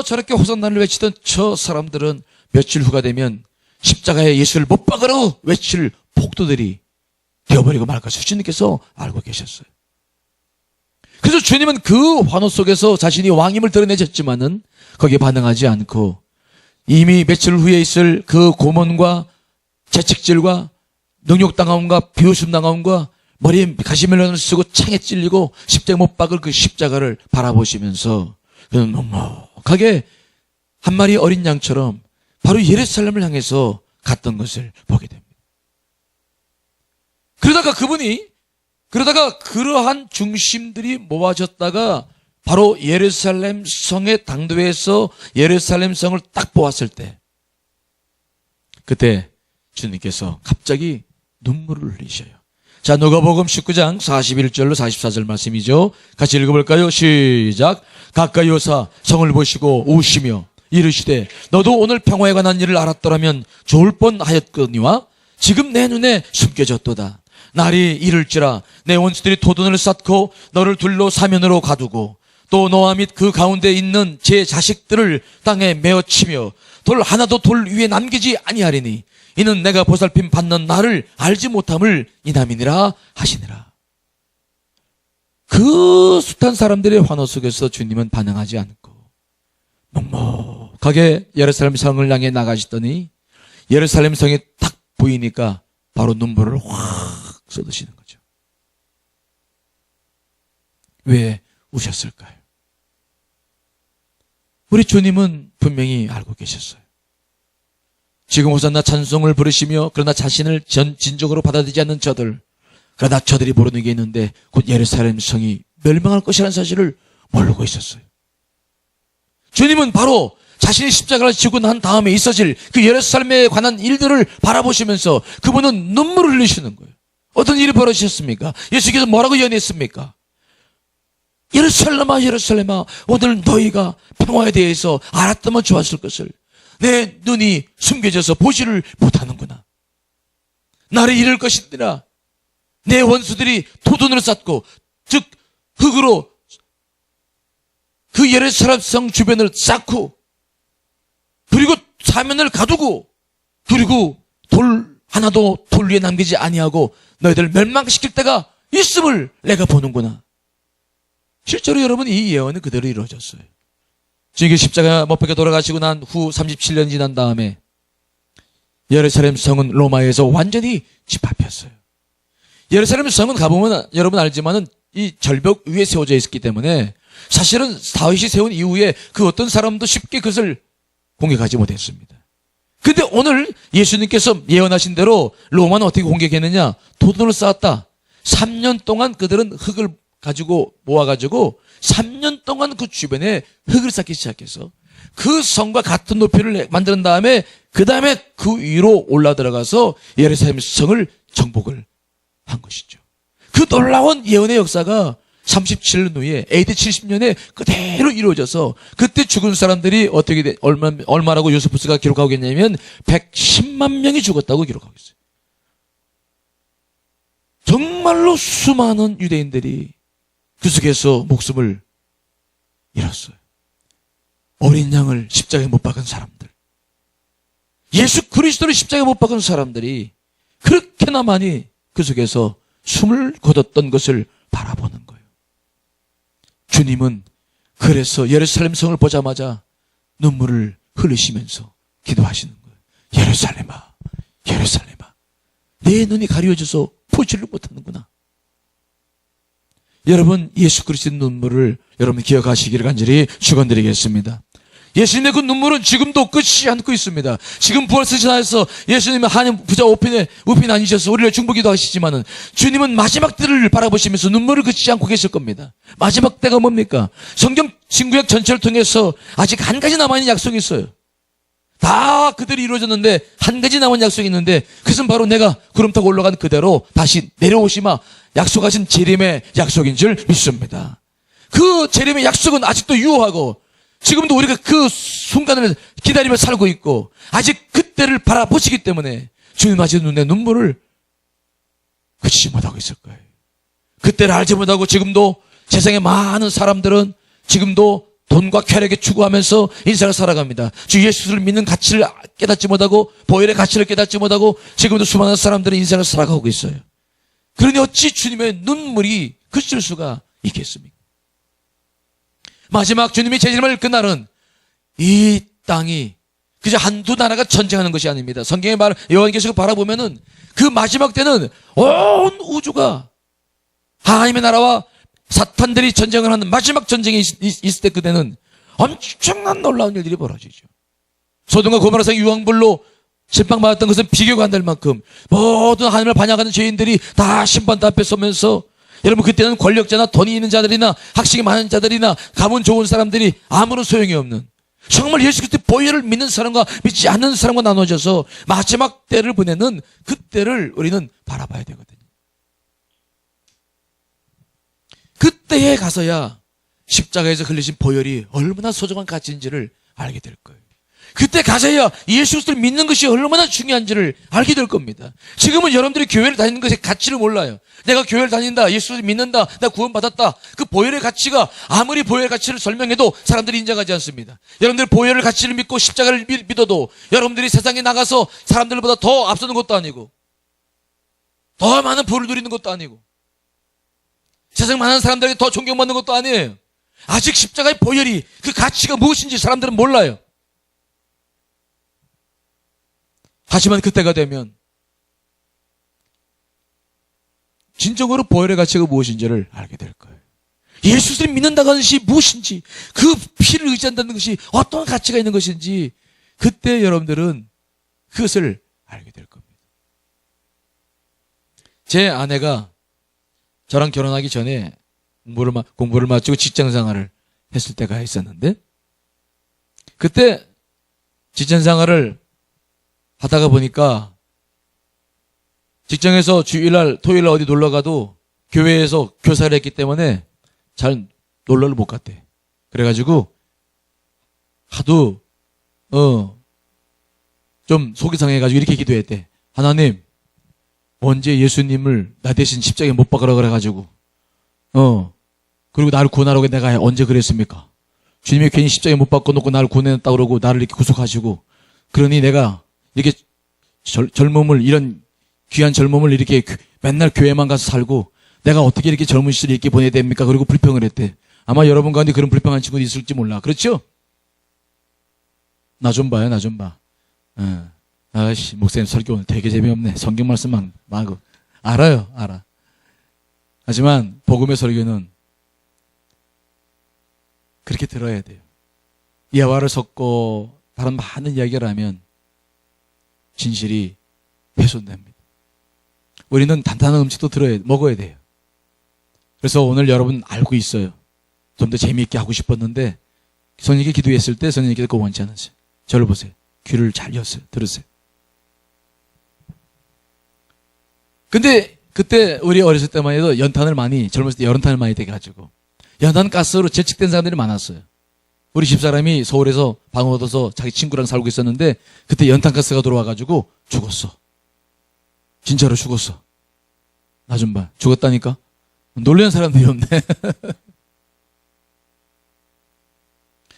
저렇게 호산나를 외치던 저 사람들은 며칠 후가 되면 십자가에 예수를 못 박으라고 외칠 폭도들이 되어버리고 말 것을 주님께서 알고 계셨어요. 그래서 주님은 그 환호 속에서 자신이 왕임을 드러내셨지만은 거기에 반응하지 않고 이미 며칠 후에 있을 그 고문과 채찍질과 능욕당함과 비웃음당함과 머리에 가시멜론을 쓰고 창에 찔리고 십자가 못 박을 그 십자가를 바라보시면서 그는 넉넉하게 한 마리 어린 양처럼 바로 예루살렘을 향해서 갔던 것을 보게 됩니다. 그러다가 그러한 중심들이 모아졌다가 바로 예루살렘 성의 당도에서 예루살렘 성을 딱 보았을 때 그때 주님께서 갑자기 눈물을 흘리셔요. 자, 누가복음 19장 41절로 44절 말씀이죠. 같이 읽어볼까요? 시작. 가까이 오사 성을 보시고 우시며 이르시되 너도 오늘 평화에 관한 일을 알았더라면 좋을 뻔하였거니와 지금 내 눈에 숨겨졌도다. 날이 이를지라 내 원수들이 도둔을 쌓고 너를 둘러 사면으로 가두고 또 너와 및 그 가운데 있는 제 자식들을 땅에 메어치며 돌 하나도 돌 위에 남기지 아니하리니 이는 내가 보살핌 받는 나를 알지 못함을 이남이니라 하시니라. 그 숱한 사람들의 환호 속에서 주님은 반응하지 않고 넉넉하게 예루살렘 성을 향해 나가시더니 예루살렘 성이 딱 보이니까 바로 눈물을 확 쏟으시는 거죠. 왜 우셨을까요? 우리 주님은 분명히 알고 계셨어요. 지금 호산나 찬송을 부르시며 그러나 자신을 진정으로 받아들이지 않는 저들, 그러나 저들이 모르는 게 있는데 곧 예루살렘 성이 멸망할 것이라는 사실을 모르고 있었어요. 주님은 바로 자신이 십자가를 지고 난 다음에 있어질 그 예루살렘에 관한 일들을 바라보시면서 그분은 눈물을 흘리시는 거예요. 어떤 일이 벌어지셨습니까? 예수께서 뭐라고 예언했습니까? 예루살렘아 예루살렘아 오늘 너희가 평화에 대해서 알았다면 좋았을 것을 내 눈이 숨겨져서 보지를 못하는구나. 나를 잃을 것이니라. 내 원수들이 토돈으로 쌓고 즉 흙으로 그 예루살렘 성 주변을 쌓고 그리고 사면을 가두고 그리고 돌 하나도 돌 위에 남기지 아니하고 너희들 멸망시킬 때가 있음을 내가 보는구나. 실제로 여러분 이 예언은 그대로 이루어졌어요. 주님께서 십자가 못 박혀 돌아가시고 난 후 37년 지난 다음에 예루살렘 성은 로마에서 완전히 집합했어요. 예루살렘 성은 가보면 여러분 알지만은 이 절벽 위에 세워져 있었기 때문에 사실은 다윗이 세운 이후에 그 어떤 사람도 쉽게 그것을 공격하지 못했습니다. 근데 오늘 예수님께서 예언하신 대로 로마는 어떻게 공격했느냐? 도둑을 쌓았다. 3년 동안 그들은 흙을 가지고 모아가지고 3년 동안 그 주변에 흙을 쌓기 시작해서 그 성과 같은 높이를 만든 다음에 그 다음에 그 위로 올라 들어가서 예루살렘 성을 정복을 한 것이죠. 그 놀라운 예언의 역사가 37년 후에 AD 70년에 그대로 이루어져서 그때 죽은 사람들이 어떻게 얼마라고 요세푸스가 기록하고 있냐면 110만 명이 죽었다고 기록하고 있어요. 정말로 수많은 유대인들이 그 속에서 목숨을 잃었어요. 어린 양을 십자가에 못 박은 사람들, 예수 그리스도를 십자가에 못 박은 사람들이 그렇게나 많이 그 속에서 숨을 거뒀던 것을 바라보는 거예요. 주님은 그래서 예루살렘 성을 보자마자 눈물을 흘리시면서 기도하시는 거예요. 예루살렘아, 예루살렘아, 내 눈이 가려져서 보지를 못하는구나. 여러분, 예수 그리스도의 눈물을 여러분 기억하시기를 간절히 축원드리겠습니다. 예수님의 그 눈물은 지금도 끝이 않고 있습니다. 지금 부활승천하여서 예수님은 하나님 부자 우편에 아니셔서 우리를 중보기도 하시지만은 주님은 마지막 때를 바라보시면서 눈물을 그치지 않고 계실 겁니다. 마지막 때가 뭡니까? 성경 신구약 전체를 통해서 아직 한 가지 남아있는 약속이 있어요. 다 그들이 이루어졌는데 한 가지 남은 약속이 있는데 그것은 바로 내가 구름 타고 올라간 그대로 다시 내려오시마 약속하신 재림의 약속인 줄 믿습니다. 그 재림의 약속은 아직도 유효하고 지금도 우리가 그 순간을 기다리며 살고 있고 아직 그때를 바라보시기 때문에 주님 아직 눈에 눈물을 그치지 못하고 있을 거예요. 그때를 알지 못하고 지금도 세상에 많은 사람들은 지금도 돈과 쾌락에 추구하면서 인생을 살아갑니다. 주 예수를 믿는 가치를 깨닫지 못하고 보혈의 가치를 깨닫지 못하고 지금도 수많은 사람들은 인생을 살아가고 있어요. 그러니 어찌 주님의 눈물이 그칠 수가 있겠습니까? 마지막 주님이 재림을 그날은 이 땅이 그저 한두 나라가 전쟁하는 것이 아닙니다. 성경의 말 요한계시록 바라보면은 그 마지막 때는 온 우주가 하나님의 나라와 사탄들이 전쟁을 하는 마지막 전쟁이 있을 때 그때는 엄청난 놀라운 일들이 벌어지죠. 소돔과 고모라성 유황불로 심판받았던 것은 비교가 안 될 만큼 모든 하나님을 반역하는 죄인들이 다 심판대 앞에 서면서 여러분 그때는 권력자나 돈이 있는 자들이나 학식이 많은 자들이나 가문 좋은 사람들이 아무런 소용이 없는 정말 예수 그리스도의 보혈을 믿는 사람과 믿지 않는 사람과 나눠져서 마지막 때를 보내는 그때를 우리는 바라봐야 되거든요. 그때에 가서야 십자가에서 흘리신 보혈이 얼마나 소중한 가치인지를 알게 될 거예요. 그때 가서야 예수 그리스도를 믿는 것이 얼마나 중요한지를 알게 될 겁니다. 지금은 여러분들이 교회를 다니는 것의 가치를 몰라요. 내가 교회를 다닌다, 예수를 믿는다, 내가 구원받았다. 그 보혈의 가치가 아무리 보혈의 가치를 설명해도 사람들이 인정하지 않습니다. 여러분들 보혈의 가치를 믿고 십자가를 믿어도 여러분들이 세상에 나가서 사람들보다 더 앞서는 것도 아니고 더 많은 부를 누리는 것도 아니고 세상 많은 사람들에게 더 존경받는 것도 아니에요. 아직 십자가의 보혈이 그 가치가 무엇인지 사람들은 몰라요. 하지만 그때가 되면 진정으로 보혈의 가치가 무엇인지를 알게 될 거예요. 예수를 믿는다는 것이 무엇인지, 그 피를 의지한다는 것이 어떤 가치가 있는 것인지, 그때 여러분들은 그것을 알게 될 겁니다. 제 아내가 저랑 결혼하기 전에 공부를 마치고 직장 생활을 했을 때가 있었는데, 그때 직장 생활을 하다가 보니까 직장에서 주일날, 토요일날 어디 놀러 가도 교회에서 교사를 했기 때문에 잘 놀러를 못 갔대. 그래가지고 하도 좀 속이 상해가지고 이렇게 기도했대. 하나님, 언제 예수님을 나 대신 십자가에 못 박으라 그래가지고 그리고 나를 구원하라고 내가 언제 그랬습니까? 주님이 괜히 십자가에 못 박고 놓고 나를 구원했다 그러고 나를 이렇게 구속하시고, 그러니 내가 이렇게 젊음을, 이런 귀한 젊음을 이렇게 맨날 교회만 가서 살고 내가 어떻게 이렇게 젊은 시절을 이렇게 보내야 됩니까? 그리고 불평을 했대. 아마 여러분 가운데 그런 불평한 친구도 있을지 몰라. 그렇죠? 나 좀 봐요, 나 좀 봐. 아씨, 목사님 설교 오늘 되게 재미없네. 성경 말씀만 마구. 알아요, 알아. 하지만 복음의 설교는 그렇게 들어야 돼요. 예화를 섞고 다른 많은 이야기를 하면 진실이 훼손됩니다. 우리는 단단한 음식도 먹어야 돼요. 그래서 오늘 여러분 알고 있어요. 좀 더 재미있게 하고 싶었는데 선생님께 기도했을 때 선생님께서 그거 원치 않으세요. 저를 보세요. 귀를 잘 열었어요. 들으세요. 근데 그때 우리 어렸을 때만 해도 젊었을 때 연탄을 많이 대가지고 연탄 가스로 재직된 사람들이 많았어요. 우리 집사람이 서울에서 방 얻어서 자기 친구랑 살고 있었는데 그때 연탄 가스가 들어와가지고 죽었어. 진짜로 죽었어. 나 좀 봐. 죽었다니까? 놀라는 사람들이 없네.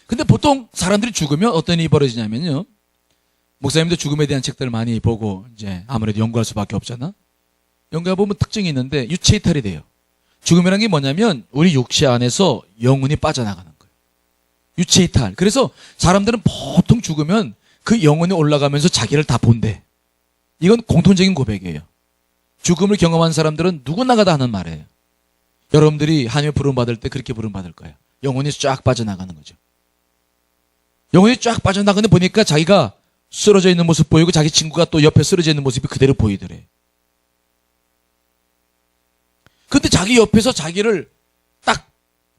근데 보통 사람들이 죽으면 어떤 일이 벌어지냐면요. 목사님도 죽음에 대한 책들을 많이 보고 이제 아무래도 연구할 수밖에 없잖아. 연구해보면 특징이 있는데 유체이탈이 돼요. 죽음이라는 게 뭐냐면 우리 육체 안에서 영혼이 빠져나가는 거예요. 유체이탈. 그래서 사람들은 보통 죽으면 그 영혼이 올라가면서 자기를 다 본대. 이건 공통적인 고백이에요. 죽음을 경험한 사람들은 누구나가 다 하는 말이에요. 여러분들이 하나님의 부름받을 때 그렇게 부름받을 거예요. 영혼이 쫙 빠져나가는 거죠. 영혼이 쫙 빠져나가는데 보니까 자기가 쓰러져 있는 모습 보이고 자기 친구가 또 옆에 쓰러져 있는 모습이 그대로 보이더래. 근데 자기 옆에서 자기를 딱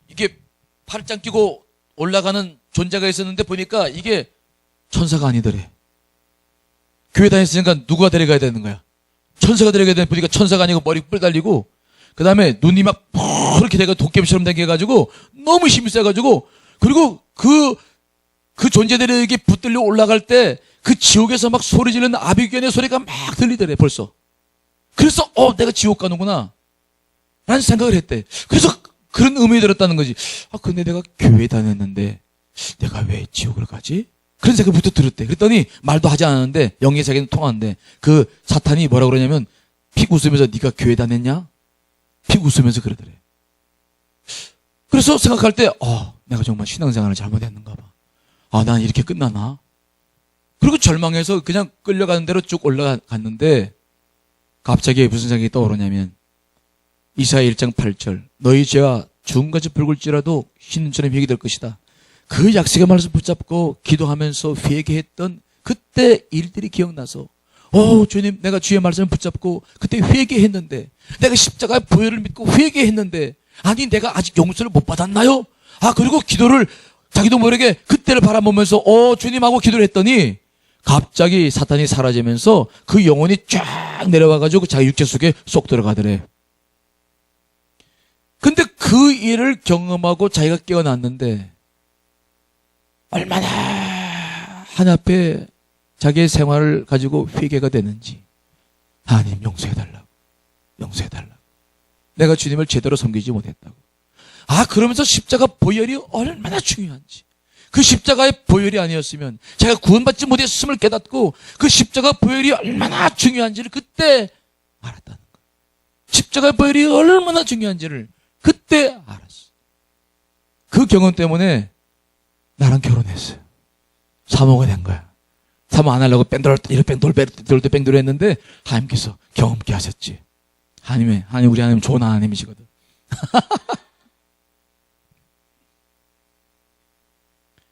이게 팔짱 끼고 올라가는 존재가 있었는데 보니까 이게 천사가 아니더래. 교회 다녔으니까 누가 데려가야 되는 거야? 천사가 데려가야 되는, 보니까 천사가 아니고 머리 뿔 달리고 그 다음에 눈이 막 이렇게 돼가 도깨비처럼 생겨가지고 너무 힘이 세가지고, 그리고 그 존재들에게 붙들려 올라갈 때 그 지옥에서 막 소리 지르는 아비규현의 소리가 막 들리더래 벌써. 그래서 내가 지옥 가는구나 라는 생각을 했대. 그래서 그런 의문이 들었다는 거지. 근데 내가 교회 다녔는데 내가 왜 지옥을 가지? 그런 생각부터 들었대. 그랬더니 말도 하지 않았는데 영의 세계는 통하는데 그 사탄이 뭐라 그러냐면 픽 웃으면서 네가 교회 다녔냐? 픽 웃으면서 그러더래. 그래서 생각할 때 내가 정말 신앙생활을 잘못했는가 봐. 난 이렇게 끝나나? 그리고 절망해서 그냥 끌려가는 대로 쭉 올라갔는데 갑자기 무슨 생각이 떠오르냐면 이사야 1장 8절 너희 죄와 주음같이 붉을지라도 흰눈처럼 회개될 것이다. 그 약속의 말씀 붙잡고 기도하면서 회개했던 그때 일들이 기억나서 주님, 내가 주의 말씀을 붙잡고 그때 회개했는데, 내가 십자가의 보혈을 믿고 회개했는데, 아니 내가 아직 용서를 못 받았나요? 그리고 기도를 자기도 모르게 그때를 바라보면서 주님하고 기도를 했더니 갑자기 사탄이 사라지면서 그 영혼이 쫙 내려와가지고 자기 육체 속에 쏙 들어가더래. 근데 그 일을 경험하고 자기가 깨어났는데 얼마나 하나님 앞에 자기의 생활을 가지고 회개가 되는지, 하나님 용서해달라고, 용서해달라고, 내가 주님을 제대로 섬기지 못했다고. 그러면서 십자가 보혈이 얼마나 중요한지, 그 십자가의 보혈이 아니었으면 제가 구원받지 못했음을 깨닫고 그 십자가 보혈이 얼마나 중요한지를 그때 알았다는 거예요. 십자가 보혈이 얼마나 중요한지를 그때 알았어. 그 경험 때문에 나랑 결혼했어요. 사모가 된 거야. 사모 안 하려고 뺑돌 했는데 하나님께서 경험케 하셨지. 하나님, 우리 하나님 좋은 하나님이시거든.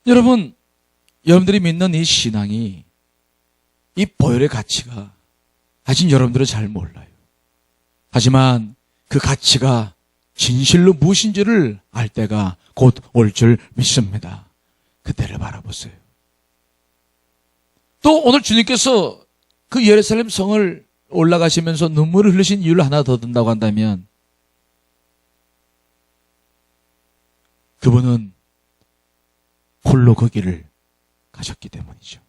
여러분, 여러분들이 믿는 이 신앙이, 이 보혈의 가치가 아직 여러분들은 잘 몰라요. 하지만 그 가치가 진실로 무엇인지를 알 때가 곧 올 줄 믿습니다. 그때를 바라보세요. 또 오늘 주님께서 그 예루살렘 성을 올라가시면서 눈물을 흘리신 이유를 하나 더 든다고 한다면, 그분은 홀로 그 길을 가셨기 때문이죠.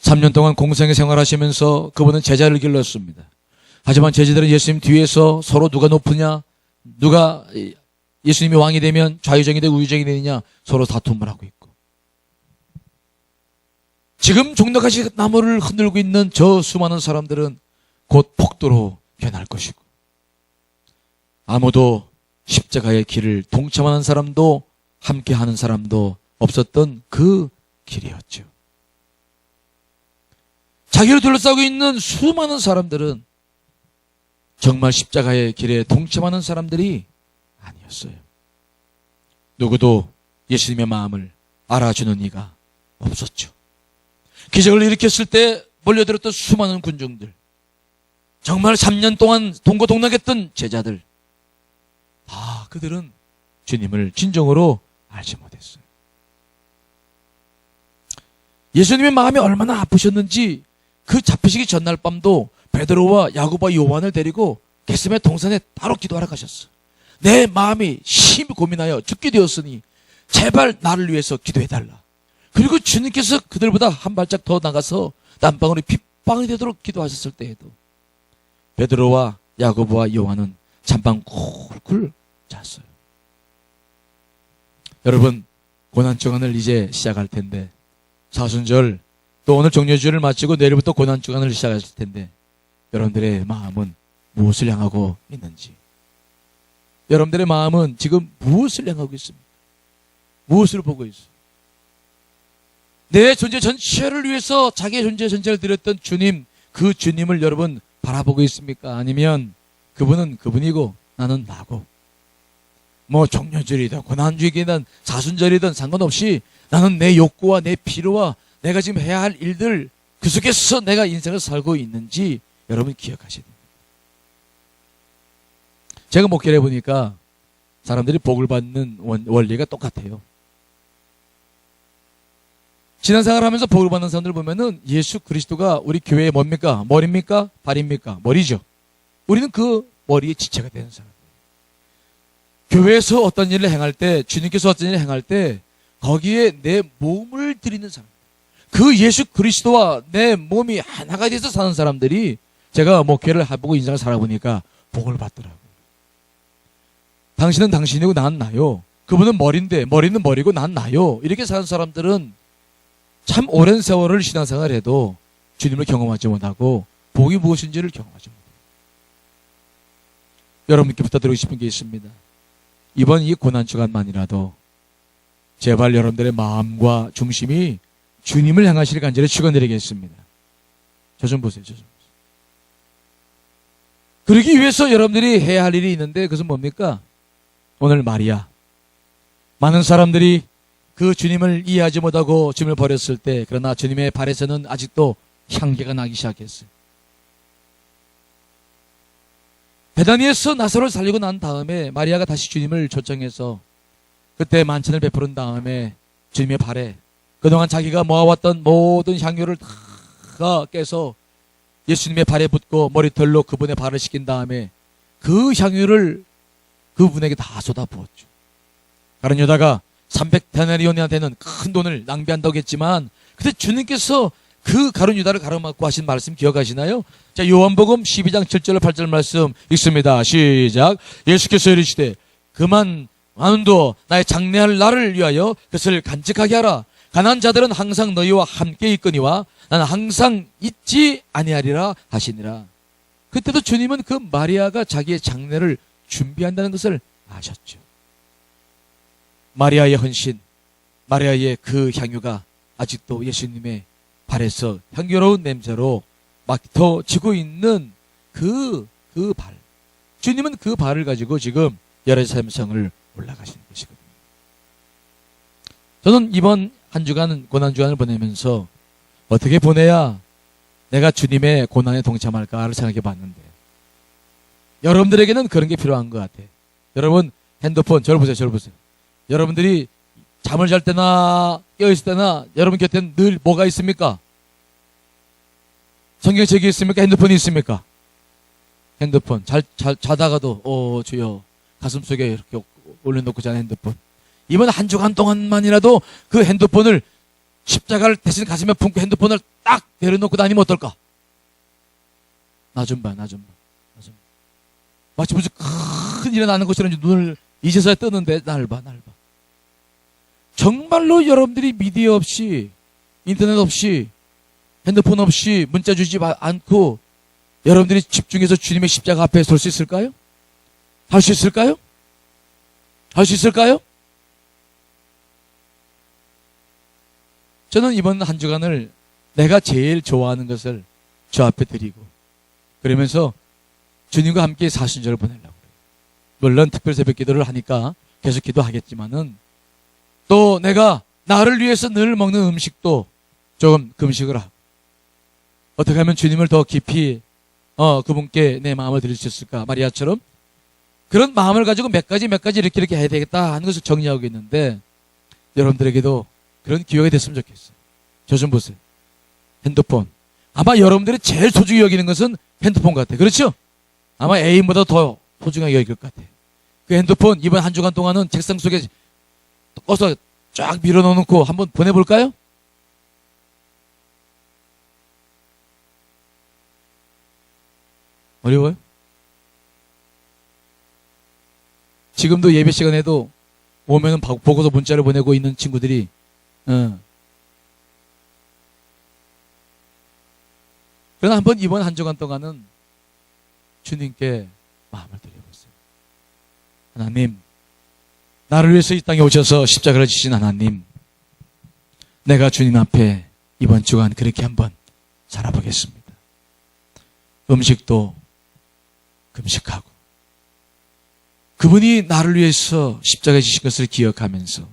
3년 동안 공생에 생활하시면서 그분은 제자를 길렀습니다. 하지만 제자들은 예수님 뒤에서 서로 누가 높으냐, 누가 예수님이 왕이 되면 좌유정이 되고 우유정이 되느냐 서로 다툼을 하고 있고, 지금 종려가시 나무를 흔들고 있는 저 수많은 사람들은 곧 폭도로 변할 것이고, 아무도 십자가의 길을 동참하는 사람도 함께하는 사람도 없었던 그 길이었죠. 자기를 둘러싸고 있는 수많은 사람들은 정말 십자가의 길에 동참하는 사람들이 아니었어요. 누구도 예수님의 마음을 알아주는 이가 없었죠. 기적을 일으켰을 때 몰려들었던 수많은 군중들, 정말 3년 동안 동고동락했던 제자들, 그들은 주님을 진정으로 알지 못했어요. 예수님의 마음이 얼마나 아프셨는지 그 잡히시기 전날 밤도 베드로와 야고보와 요한을 데리고 겟세마네 동산에 따로 기도하러 가셨어요. 내 마음이 심히 고민하여 죽게 되었으니 제발 나를 위해서 기도해달라. 그리고 주님께서 그들보다 한 발짝 더 나가서 땀방울이 핏방울이 되도록 기도하셨을 때에도 베드로와 야고보와 요한은 잠방 쿨쿨 잤어요. 여러분, 고난주간을 이제 시작할 텐데, 사순절 또 오늘 종려주일을 마치고 내일부터 고난주간을 시작하실 텐데, 여러분들의 마음은 무엇을 향하고 있는지, 여러분들의 마음은 지금 무엇을 향하고 있습니까? 무엇을 보고 있어요? 내 존재 전체를 위해서 자기의 존재 전체를 드렸던 주님, 그 주님을 여러분 바라보고 있습니까? 아니면 그분은 그분이고 나는 나고, 뭐 종려주일이든 고난주일이든 사순절이든 상관없이 나는 내 욕구와 내 필요와 내가 지금 해야 할 일들, 그 속에서 내가 인생을 살고 있는지 여러분 기억하셔야 됩니다. 제가 목회를 해보니까 사람들이 복을 받는 원리가 똑같아요. 신앙생활을 하면서 복을 받는 사람들 보면은 예수 그리스도가 우리 교회의 뭡니까? 머리입니까? 발입니까? 머리죠. 우리는 그 머리의 지체가 되는 사람. 교회에서 어떤 일을 행할 때, 주님께서 어떤 일을 행할 때 거기에 내 몸을 드리는 사람, 그 예수 그리스도와 내 몸이 하나가 돼서 사는 사람들이, 제가 목회를 해보고 인생을 살아보니까 복을 받더라고요. 당신은 당신이고 난 나요. 그분은 머리인데 머리는 머리고 난 나요. 이렇게 사는 사람들은 참 오랜 세월을 신앙생활을 해도 주님을 경험하지 못하고 복이 무엇인지를 경험하지 못해요. 여러분께 부탁드리고 싶은 게 있습니다. 이번 이 고난주간만이라도 제발 여러분들의 마음과 중심이 주님을 향하시길 간절히 축원드리겠습니다. 저 좀 보세요. 그러기 위해서 여러분들이 해야 할 일이 있는데, 그것은 뭡니까? 오늘 마리아, 많은 사람들이 그 주님을 이해하지 못하고 주님을 버렸을 때, 그러나 주님의 발에서는 아직도 향기가 나기 시작했어요. 베다니에서 나사로를 살리고 난 다음에 마리아가 다시 주님을 초청해서 그때 만찬을 베푸른 다음에 주님의 발에 그동안 자기가 모아왔던 모든 향유를 다 깨서 예수님의 발에 붓고 머리털로 그분의 발을 씻긴 다음에 그 향유를 그분에게 다 쏟아 부었죠. 다른 여자가 300데나리온이한테는 큰 돈을 낭비한다고 했지만, 그때 주님께서 그 가룟 유다를 가로막고 하신 말씀 기억하시나요? 자, 요한복음 12장 7절 8절 말씀 읽습니다. 시작. 예수께서 이르시되 그만 안두어 나의 장래할 나를 위하여 그것을 간직하게 하라. 가난한 자들은 항상 너희와 함께 있거니와 나는 항상 있지 아니하리라 하시니라. 그때도 주님은 그 마리아가 자기의 장래를 준비한다는 것을 아셨죠. 마리아의 헌신, 마리아의 그 향유가 아직도 예수님의 발에서 향기로운 냄새로 맡아지고 있는 그 발. 주님은 그 발을 가지고 지금 예루살렘 성을 올라가시는 것이거든요. 저는 이번 한 주간 고난주간을 보내면서 어떻게 보내야 내가 주님의 고난에 동참할까를 생각해 봤는데, 여러분들에게는 그런 게 필요한 것 같아요. 여러분 핸드폰, 저를 보세요. 여러분들이 잠을 잘 때나 깨어있을 때나 여러분 곁에는 늘 뭐가 있습니까? 성경책이 있습니까? 핸드폰이 있습니까? 핸드폰. 자다가도 주여 가슴속에 이렇게 올려놓고 자는 핸드폰. 이번 한 주간 동안만이라도 그 핸드폰을, 십자가를 대신 가슴에 품고 핸드폰을 딱 내려놓고 다니면 어떨까? 나 좀 봐. 마치 무슨 큰 일이 나는 것처럼 눈을 이제서야 뜨는데 날 봐. 정말로 여러분들이 미디어 없이, 인터넷 없이, 핸드폰 없이, 문자 주지 않고 여러분들이 집중해서 주님의 십자가 앞에 설 수 있을까요? 할 수 있을까요? 저는 이번 한 주간을 내가 제일 좋아하는 것을 저 앞에 드리고, 그러면서 주님과 함께 사순절을 보내려고 그래요. 물론 특별 새벽 기도를 하니까 계속 기도하겠지만은, 또 내가 나를 위해서 늘 먹는 음식도 조금 금식을 하고, 어떻게 하면 주님을 더 깊이 그분께 내 마음을 드릴 수 있을까? 마리아처럼 그런 마음을 가지고 몇 가지 이렇게 해야 되겠다 하는 것을 정리하고 있는데, 여러분들에게도 그런 기회가 됐으면 좋겠어요. 저 좀 보세요. 핸드폰. 아마 여러분들이 제일 소중히 여기는 것은 핸드폰 같아요. 그렇죠? 아마 애인보다 더 소중하게 여길 것 같아요. 그 핸드폰 이번 한 주간 동안은 책상 속에 꺼서 쫙 밀어넣고 한번 보내볼까요? 어려워요? 지금도 예배 시간에도 오면은 보고서 문자를 보내고 있는 친구들이, 그러나 한번 이번 한 주간 동안은 주님께 마음을 드려보세요. 하나님, 나를 위해서 이 땅에 오셔서 십자가를 지신 하나님, 내가 주님 앞에 이번 주간 그렇게 한번 살아보겠습니다. 음식도 금식하고, 그분이 나를 위해서 십자가에 지신 것을 기억하면서,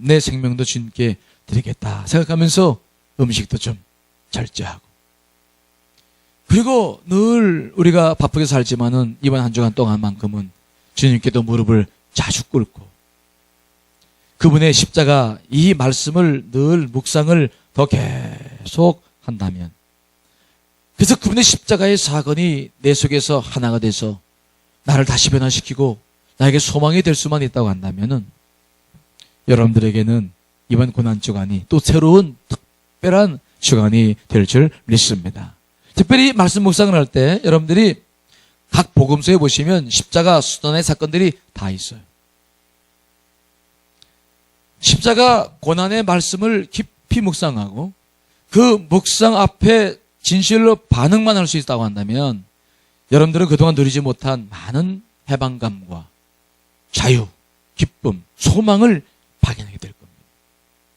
내 생명도 주님께 드리겠다 생각하면서 음식도 좀 절제하고, 그리고 늘 우리가 바쁘게 살지만은 이번 한 주간 동안만큼은 주님께도 무릎을 자주 꿇고, 그분의 십자가 이 말씀을 늘 묵상을 더 계속 한다면, 그래서 그분의 십자가의 사건이 내 속에서 하나가 돼서 나를 다시 변화시키고 나에게 소망이 될 수만 있다고 한다면은, 여러분들에게는 이번 고난 주간이 또 새로운 특별한 주간이 될 줄 믿습니다. 특별히 말씀 묵상을 할 때 여러분들이 각 복음서에 보시면 십자가 수단의 사건들이 다 있어요. 십자가 고난의 말씀을 깊이 묵상하고 그 묵상 앞에 진실로 반응만 할 수 있다고 한다면, 여러분들은 그동안 누리지 못한 많은 해방감과 자유, 기쁨, 소망을 발견하게 될 겁니다.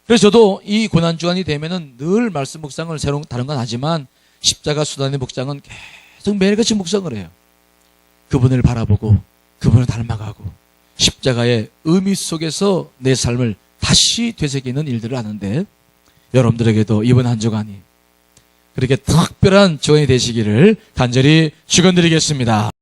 그래서 저도 이 고난주간이 되면은 늘 말씀 묵상을 새로운 다른 건 하지만 십자가 수단의 묵상은 계속 매일같이 묵상을 해요. 그분을 바라보고 그분을 닮아가고 십자가의 의미 속에서 내 삶을 다시 되새기는 일들을 하는데, 여러분들에게도 이번 한 주간이 그렇게 특별한 주간이 되시기를 간절히 축원드리겠습니다.